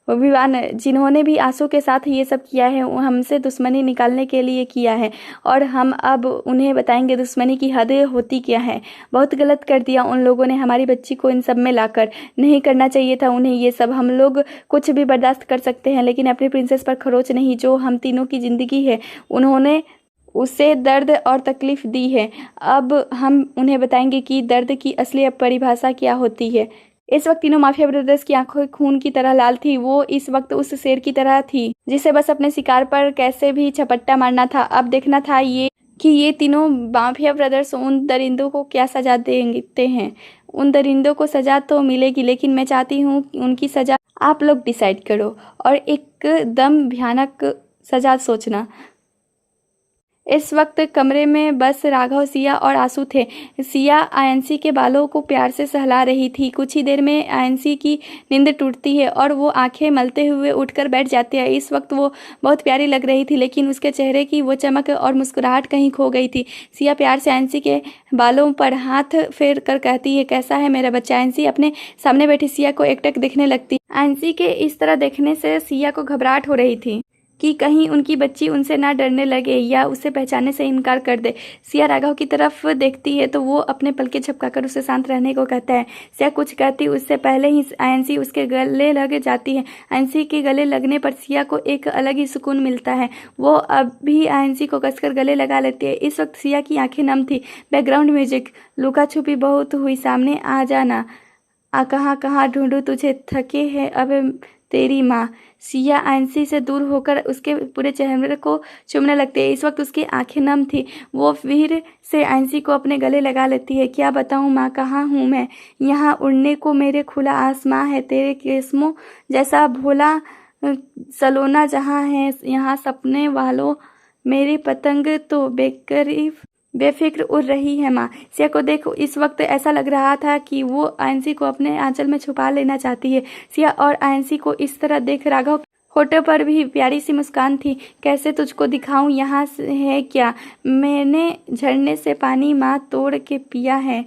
विवान जिन्होंने भी आंसू के साथ ये सब किया है वो हमसे दुश्मनी निकालने के लिए किया है और हम अब उन्हें बताएंगे दुश्मनी की हद होती क्या है। बहुत गलत कर दिया उन लोगों ने हमारी बच्ची को इन सब में लाकर। नहीं करना चाहिए था उन्हें ये सब। हम लोग कुछ भी बर्दाश्त कर सकते हैं लेकिन अपनी प्रिंसेस पर खरोच नहीं। जो हम तीनों की ज़िंदगी है उन्होंने उसे दर्द और तकलीफ़ दी है। अब हम उन्हें बताएंगे कि दर्द की असली परिभाषा क्या होती है। इस वक्त तीनों माफिया ब्रदर्स की आंखें खून की तरह लाल थी। वो इस वक्त उस शेर की तरह थी जिसे बस अपने शिकार पर कैसे भी झपट्टा मारना था। अब देखना था ये तीनों माफिया ब्रदर्स उन दरिंदों को क्या सजा देते हैं। उन दरिंदों को सजा तो मिलेगी लेकिन मैं चाहती हूँ कि उनकी सजा आप लोग डिसाइड करो और एकदम भयानक सजा सोचना। इस वक्त कमरे में बस राघव, सिया और आंसू थे। सिया आयंसी के बालों को प्यार से सहला रही थी। कुछ ही देर में आयंसी की नींद टूटती है और वो आंखें मलते हुए उठकर बैठ जाती है। इस वक्त वो बहुत प्यारी लग रही थी लेकिन उसके चेहरे की वो चमक और मुस्कुराहट कहीं खो गई थी। सिया प्यार से आयंसी के बालों पर हाथ फेर कर कहती है, कैसा है मेरा बच्चा। आयंसी अपने सामने बैठी सिया को एकटक देखने लगती। आयंसी के इस तरह देखने से सिया को घबराहट हो रही थी कि कहीं उनकी बच्ची उनसे ना डरने लगे या उसे पहचानने से इनकार कर दे। सिया राघव की तरफ देखती है तो वो अपने पलके झपकाकर उसे शांत रहने को कहता है। सिया कुछ कहती उससे पहले ही आयंसी उसके गले लग जाती है। आयंसी के गले लगने पर सिया को एक अलग ही सुकून मिलता है। वो अब भी आयंसी को कसकर गले लगा लेती है। इस वक्त सिया की आंखें नम थी। Background music. लुका छुपी बहुत हुई, सामने आ जाना, कहाँ कहाँ ढूंढूं तुझे, थके है अब तेरी माँ। सिया आयंसी से दूर होकर उसके पूरे चेहरे को चूमने लगती है। इस वक्त उसकी आंखें नम थी। वो फिर से आयंसी को अपने गले लगा लेती है। क्या बताऊँ माँ, कहाँ हूँ मैं। यहाँ उड़ने को मेरे खुला आसमां है, तेरे केस्मों जैसा भोला सलोना जहाँ है। यहाँ सपने वालों मेरी पतंग तो बेफिक्र उड़ रही है माँ। सिया को देख इस वक्त ऐसा लग रहा था कि वो आयंसी को अपने आंचल में छुपा लेना चाहती है। सिया और आयंसी को इस तरह देख राघव होठों पर भी प्यारी सी मुस्कान थी। कैसे तुझको दिखाऊं, यहाँ है क्या, मैंने झरने से पानी माँ तोड़ के पिया है।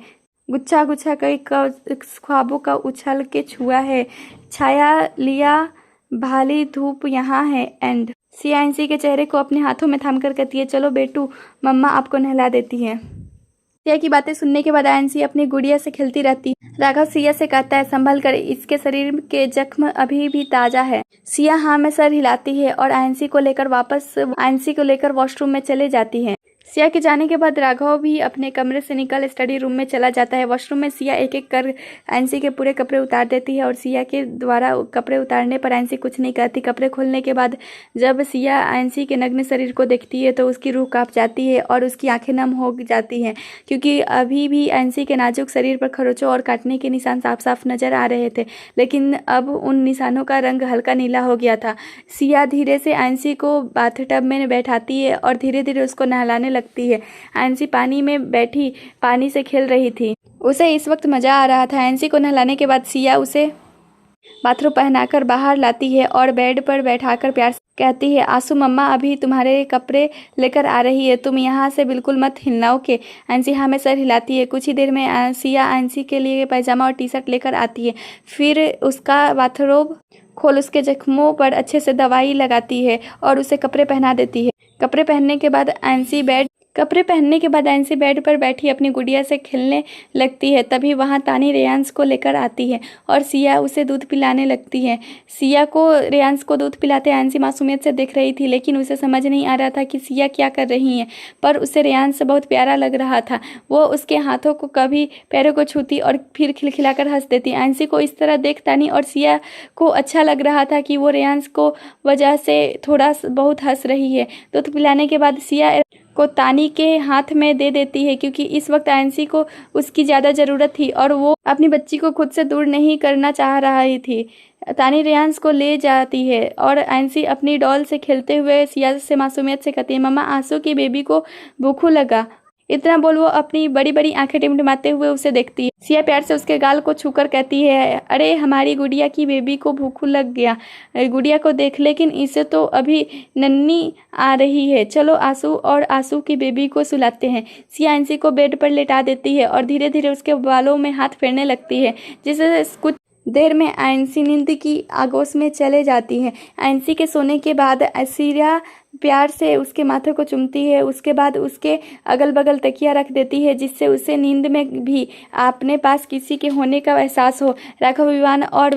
गुच्छा गुच्छा कई ख्वाबों का उछल के छुआ है। छाया लिया भाली धूप यहाँ है एंड। सिया आयंसी के चेहरे को अपने हाथों में थामकर कहती है, चलो बेटू, मम्मा आपको नहला देती है। सिया की बातें सुनने के बाद आयंसी अपनी गुड़िया से खेलती रहती। राघव सिया से कहता है, संभल कर, इसके शरीर के जख्म अभी भी ताजा है। सिया हाँ में सर हिलाती है और आयंसी को लेकर वॉशरूम में चले जाती है। सिया के जाने के बाद राघव भी अपने कमरे से निकल स्टडी रूम में चला जाता है। वॉशरूम में सिया एक एक कर आयंसी के पूरे कपड़े उतार देती है और सिया के द्वारा कपड़े उतारने पर आयंसी कुछ नहीं कहती। कपड़े खोलने के बाद जब सिया आयंसी के नग्न शरीर को देखती है तो उसकी रूह कांप जाती है और उसकी आंखें नम हो जाती हैं, क्योंकि अभी भी आयंसी के नाजुक शरीर पर खरोंचों और काटने के निशान साफ साफ नजर आ रहे थे, लेकिन अब उन निशानों का रंग हल्का नीला हो गया था। सिया धीरे से आयंसी को बाथटब में बैठाती है और धीरे धीरे उसको नहलाने लगती है। आयंसी पानी में बैठी पानी से खेल रही थी। उसे इस वक्त मजा आ रहा था। आयंसी को नहलाने के बाद सिया उसे बाथरूम पहनाकर बाहर लाती है और बेड पर बैठाकर प्यार से कहती है, आंसू मम्मा अभी तुम्हारे कपड़े लेकर आ रही है, तुम यहाँ से बिल्कुल मत हिलना, ओके। आयंसी हाँ में सर हिलाती है। कुछ ही देर में सिया आयंसी के लिए पैजामा और टी शर्ट लेकर आती है। फिर उसका बाथरोब खोल उसके जख्मों पर अच्छे से दवाई लगाती है और उसे कपड़े पहना देती है। कपड़े पहनने के बाद आयंसी बेड पर बैठी अपनी गुड़िया से खेलने लगती है। तभी वहाँ तानी रेयांश को लेकर आती है और सिया उसे दूध पिलाने लगती है। सिया को रेयांश को दूध पिलाते आयंसी मासूमियत से देख रही थी, लेकिन उसे समझ नहीं आ रहा था कि सिया क्या कर रही है, पर उसे रेयांश बहुत प्यारा लग रहा था। वो उसके हाथों को कभी पैरों को छूती और फिर खिलखिलाकर हंस देती। आयंसी को इस तरह देख तानी और सिया को अच्छा लग रहा था कि वो रेयांश को वजह से थोड़ा बहुत हंस रही है। दूध पिलाने के बाद सिया को तानी के हाथ में दे देती है, क्योंकि इस वक्त आयंसी को उसकी ज़्यादा ज़रूरत थी और वो अपनी बच्ची को खुद से दूर नहीं करना चाह रही थी। तानी रेयांश को ले जाती है और आयंसी अपनी डॉल से खेलते हुए सिया से मासूमियत से कहती है, मम्मा आंसू की बेबी को भूखू लगा। इतना बोल वो अपनी बड़ी बड़ी आंखें टिमटिमाते हुए उसे देखती है। सिया प्यार से उसके गाल को छूकर कहती है, अरे हमारी गुड़िया की बेबी को भूखू लग गया। गुड़िया को देख, लेकिन इसे तो अभी नन्ही आ रही है। चलो आंसू की बेबी को सुलाते हैं। सिया आयंसी को बेड पर लेटा देती है और धीरे धीरे उसके बालों में हाथ फेरने लगती है, जिससे देर में आयंसी नींद की आगोश में चले जाती है। आयंसी के सोने के बाद ऐश्वर्या प्यार से उसके माथे को चूमती है। उसके बाद उसके अगल बगल तकिया रख देती है, जिससे उसे नींद में भी अपने पास किसी के होने का एहसास हो। राघव, विवान और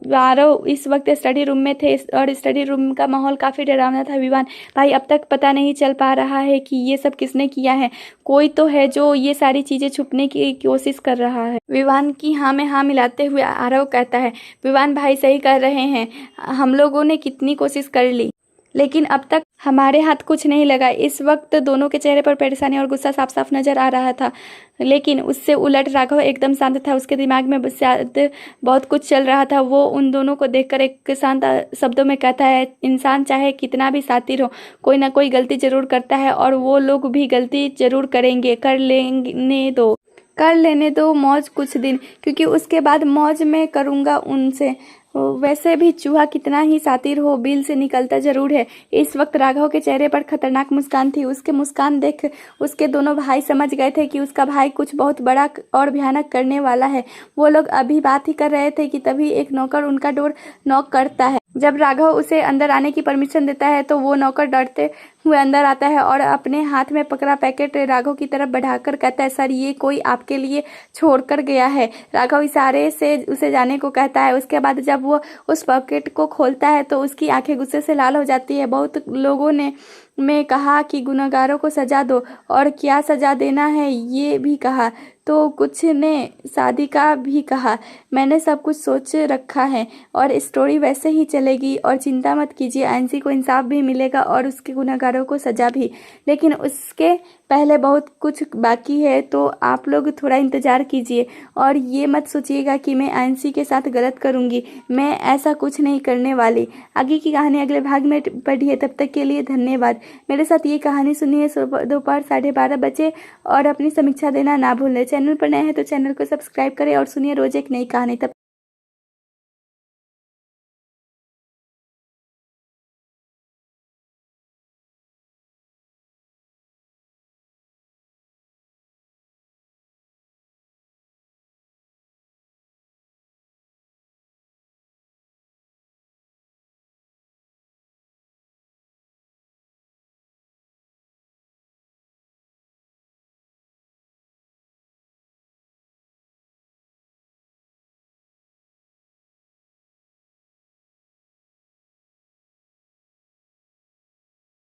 वारव इस वक्त स्टडी रूम में थे और स्टडी रूम का माहौल काफ़ी डरावना था। विवान, भाई अब तक पता नहीं चल पा रहा है कि ये सब किसने किया है। कोई तो है जो ये सारी चीज़ें छुपने की कोशिश कर रहा है। विवान की हाँ में हाँ मिलाते हुए आरव कहता है, विवान भाई सही कर रहे हैं, हम लोगों ने कितनी कोशिश कर ली लेकिन अब तक हमारे हाथ कुछ नहीं लगा। इस वक्त दोनों के चेहरे पर परेशानी और गुस्सा साफ साफ नजर आ रहा था, लेकिन उससे उलट राघव एकदम शांत था। उसके दिमाग में शायद बहुत कुछ चल रहा था। वो उन दोनों को देखकर एक शांत शब्दों में कहता है, इंसान चाहे कितना भी शातिर हो, कोई ना कोई गलती जरूर करता है और वो लोग भी गलती जरूर करेंगे। कर लेने दो मौज कुछ दिन, क्योंकि उसके बाद मौज में करूँगा उनसे। वैसे भी चूहा कितना ही शातिर हो, बिल से निकलता जरूर है। इस वक्त राघव के चेहरे पर खतरनाक मुस्कान थी। उसके मुस्कान देख उसके दोनों भाई समझ गए थे कि उसका भाई कुछ बहुत बड़ा और भयानक करने वाला है। वो लोग अभी बात ही कर रहे थे कि तभी एक नौकर उनका डोर नॉक करता है। जब राघव उसे अंदर आने की परमिशन देता है तो वो नौकर डरते हुए अंदर आता है और अपने हाथ में पकड़ा पैकेट राघव की तरफ बढ़ाकर कहता है, सर ये कोई आपके लिए छोड़कर गया है। राघव इशारे से उसे जाने को कहता है। उसके बाद जब वो उस पैकेट को खोलता है तो उसकी आंखें गुस्से से लाल हो जाती है। बहुत लोगों ने कहा कि गुनहगारों को सजा दो, और क्या सजा देना है ये भी कहा, तो कुछ ने शादी का भी कहा। मैंने सब कुछ सोच रखा है और स्टोरी वैसे ही चलेगी। और चिंता मत कीजिए, आयंसी को इंसाफ भी मिलेगा और उसके गुनहगारों को सजा भी। लेकिन उसके पहले बहुत कुछ बाकी है, तो आप लोग थोड़ा इंतज़ार कीजिए और ये मत सोचिएगा कि मैं आयंसी के साथ गलत करूँगी। मैं ऐसा कुछ नहीं करने वाली। आगे की कहानी अगले भाग में पढ़िए। तब तक के लिए धन्यवाद। मेरे साथ ये कहानी सुनिए दोपहर 12:30 बजे और अपनी समीक्षा देना ना भूलें। चैनल पर नए हैं तो चैनल को सब्सक्राइब करें और सुनिए रोज एक नई कहानी। तब